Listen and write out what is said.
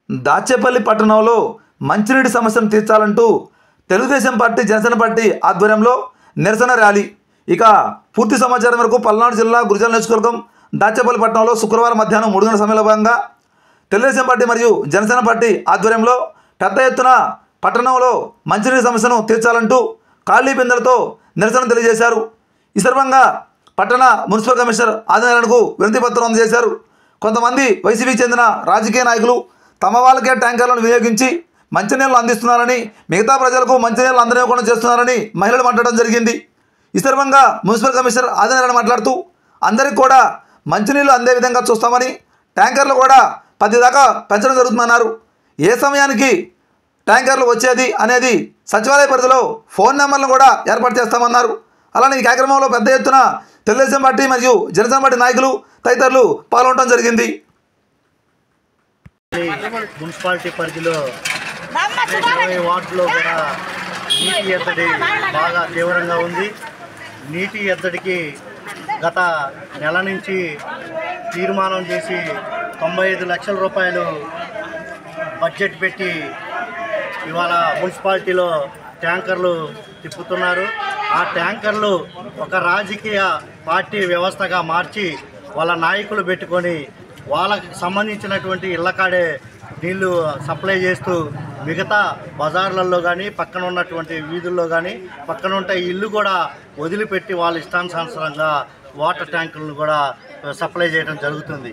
దాచేపల్లి పట్టణంలో మంచినీటి సమస్యను తీర్చాలంటూ తెలుగుదేశం పార్టీ జనసేన పార్టీ ఆధ్వర్యంలో నిరసన ర్యాలీ. ఇక పూర్తి సమాచారం వరకు పల్నాడు జిల్లా గురజాల నియోజకవర్గం దాచేపల్లి పట్టణంలో శుక్రవారం మధ్యాహ్నం 3 గంటల సమయంలో భాగంగా తెలుగుదేశం పార్టీ మరియు జనసేన పార్టీ ఆధ్వర్యంలో పెద్ద ఎత్తున పట్టణంలో మంచినీటి సమస్యను తీర్చాలంటూ ఖాళీ బిందెలతో నిరసన తెలియజేశారు. ఈ సందర్భంగా పట్టణ మున్సిపల్ కమిషనర్ ఆదినారాయణకు వినతి పత్రం అందజేశారు. కొంతమంది వైసీపీకి చెందిన రాజకీయ నాయకులు తమ వాళ్ళకే ట్యాంకర్లను వినియోగించి మంచినీళ్ళు అందిస్తున్నారని, మిగతా ప్రజలకు మంచినీళ్ళు అందనివ్వకుండా చేస్తున్నారని మహిళలు మాట్లాడడం జరిగింది. ఈ సందర్భంగా మున్సిపల్ కమిషనర్ ఆదినారాయణ మాట్లాడుతూ అందరికీ కూడా మంచినీళ్ళు అందే విధంగా చూస్తామని, ట్యాంకర్లు కూడా 10 దాకా పెంచడం జరుగుతుందన్నారు. ఏ సమయానికి ట్యాంకర్లు వచ్చేది అనేది సచివాలయ పరిధిలో ఫోన్ నెంబర్లను కూడా ఏర్పాటు చేస్తామన్నారు. అలానే ఈ కార్యక్రమంలో పెద్ద ఎత్తున తెలుగుదేశం పార్టీ మరియు జనసేన పార్టీ నాయకులు తదితరులు పాల్గొనడం జరిగింది. మున్సిపాలిటీ పరిధిలో 20 వార్డులో కూడా నీటి ఎద్దడి బాగా తీవ్రంగా ఉంది. నీటి ఎద్దడికి గత నెల నుంచి తీర్మానం చేసి 95 లక్షల రూపాయలు బడ్జెట్ పెట్టి ఇవాళ మున్సిపాలిటీలో ట్యాంకర్లు తిప్పుతున్నారు. ఆ ట్యాంకర్లు ఒక రాజకీయ పార్టీ వ్యవస్థగా మార్చి వాళ్ళ నాయకులు పెట్టుకొని వాళ్ళకి సంబంధించినటువంటి ఇళ్ళకాడే నీళ్లు సప్లై చేస్తూ మిగతా బజార్లలో కానీ పక్కన ఉన్నటువంటి వీధుల్లో కానీ పక్కన ఉంటే ఇల్లు కూడా వదిలిపెట్టి వాళ్ళ ఇష్టానుసారంగా వాటర్ ట్యాంకులను కూడా సప్లై చేయడం జరుగుతుంది.